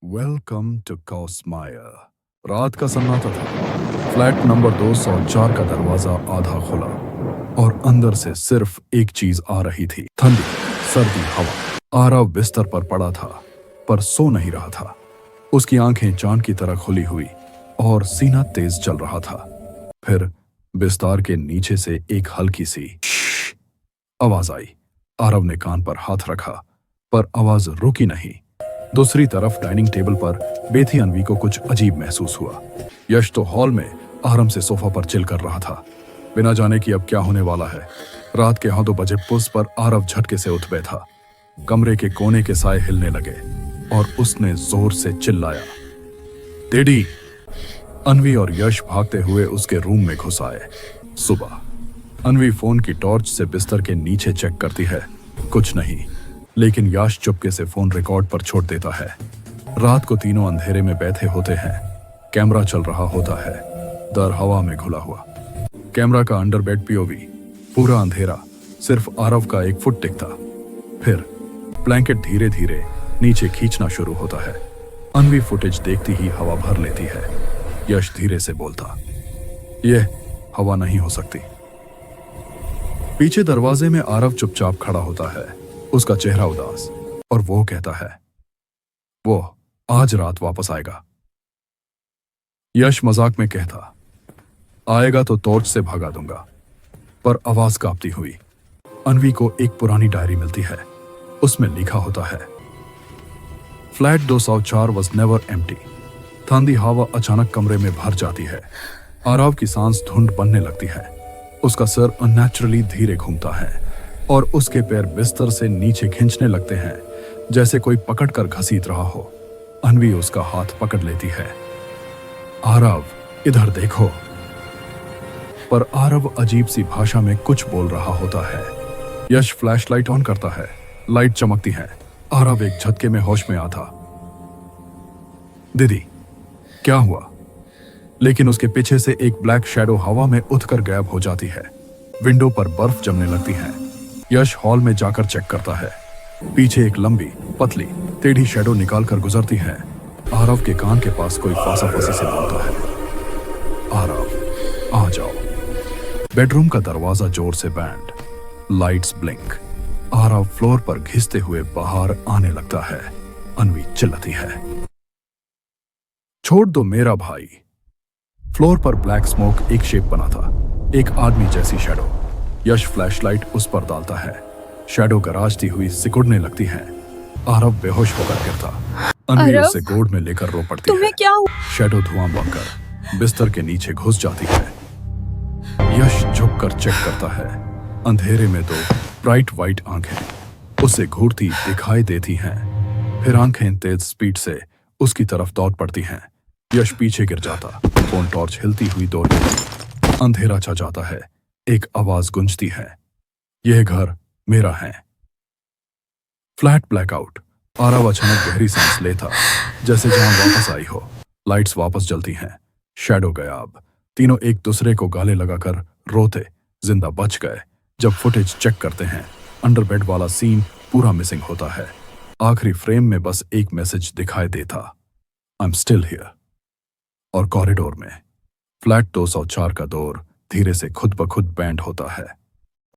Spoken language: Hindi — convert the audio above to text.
Welcome to कॉस्मायर। रात का सन्नाटा था। फ्लैट नंबर 204 का दरवाजा आधा खुला और अंदर से सिर्फ एक चीज आ रही थी, ठंडी सर्दी हवा। आरव बिस्तर पर पड़ा था पर सो नहीं रहा था। उसकी आंखें चांद की तरह खुली हुई और सीना तेज चल रहा था। फिर बिस्तर के नीचे से एक हल्की सी आवाज आई। आरव ने कान पर हाथ रखा पर आवाज रुकी नहीं। दूसरी तरफ डाइनिंग टेबल पर बेथी अनवी को कुछ अजीब महसूस हुआ। यश तो हॉल में आराम से सोफा पर चिल कर रहा था, बिना जाने कि अब क्या होने वाला है। रात के 2 बजे पुस पर आरव झटके से उठ बैठा। कमरे के कोने के साए हिलने लगे और उसने जोर से चिल्लाया, टेडी। अनवी और यश भागते हुए उसके रूम में घुस आए। सुबह अनवी फोन की टॉर्च से बिस्तर के नीचे चेक करती है, कुछ नहीं। लेकिन यश चुपके से फोन रिकॉर्ड पर छोड़ देता है। रात को तीनों अंधेरे में बैठे होते हैं। कैमरा चल रहा होता है, दर हवा में घुला हुआ। कैमरा का अंडर बेड पीओवी, पूरा अंधेरा, सिर्फ आरव का एक फुट दिखता। फिर ब्लैंकेट धीरे धीरे नीचे खींचना शुरू होता है। अनवी फुटेज देखती ही हवा भर लेती है। यश धीरे से बोलता, यह हवा नहीं हो सकती। पीछे दरवाजे में आरव चुपचाप खड़ा होता है, उसका चेहरा उदास, और वो कहता है, वो आज रात वापस आएगा। यश मजाक में कहता, आएगा तो टॉर्च से भगा दूंगा। पर आवाज कांपती हुई। अनवी को एक पुरानी डायरी मिलती है, उसमें लिखा होता है, फ्लैट 204 वॉज नेवर एम्प्टी। ठंडी हवा अचानक कमरे में भर जाती है। आरव की सांस धुंध बनने लगती है। उसका सर अननेचुरली धीरे घूमता है और उसके पैर बिस्तर से नीचे खींचने लगते हैं, जैसे कोई पकड़कर घसीट रहा हो। अनवी उसका हाथ पकड़ लेती है। आरव, इधर देखो। पर आरव अजीब सी भाषा में कुछ बोल रहा होता है। यश फ्लैशलाइट ऑन करता है, लाइट चमकती है। आरव एक झटके में होश में आता। दीदी, क्या हुआ? लेकिन उसके पीछे से एक ब्लैक शैडो हवा में उठकर गायब हो जाती है। विंडो पर बर्फ जमने लगती है। यश हॉल में जाकर चेक करता है। पीछे एक लंबी पतली टेढ़ी शैडो निकालकर गुजरती है। आरव के कान के पास कोई फांसी से बोलता है, आरव आ जाओ। बेडरूम का दरवाजा जोर से band, lights blink. Aarav floor पर घिसते हुए बाहर आने लगता है। अनवी चिल्लाती है, छोड़ दो मेरा भाई। फ्लोर पर ब्लैक स्मोक एक शेप बना था, एक आदमी जैसी शैडो। यश फ्लैशलाइट उस पर डालता है। शैडो गराजती हुई सिकुड़ने लगती है। आरव बेहोश होकर गिरता। अनवी उसे गोद में लेकर रो पड़ती है। क्या शैडो धुआं बनकर बिस्तर के नीचे घुस जाती है। यश झुककर चेक करता है। अंधेरे में 2 ब्राइट व्हाइट आंखें उसे घूरती दिखाई देती हैं। फिर आंखें तेज स्पीड से उसकी तरफ दौड़ पड़ती हैं। यश पीछे गिर जाता। फोन टॉर्च हिलती हुई दौड़ती। अंधेरा छा जाता है। एक आवाज गूंजती है, यह घर मेरा है। Flat blackout. आरव अचानक गहरी सांस लेता, जैसे जान वापस आई हो। लाइट्स वापस जलती हैं। शैडो गायब। तीनों एक दूसरे को गाले लगाकर रोते जिंदा बच गए। जब फुटेज चेक करते हैं, अंडरबेड वाला सीन पूरा मिसिंग होता है। आखिरी फ्रेम में बस एक मैसेज दिखाई देता, आई एम स्टिल हियर। और कॉरिडोर में फ्लैट 204 का डोर धीरे से खुद ब खुद बैंड होता है।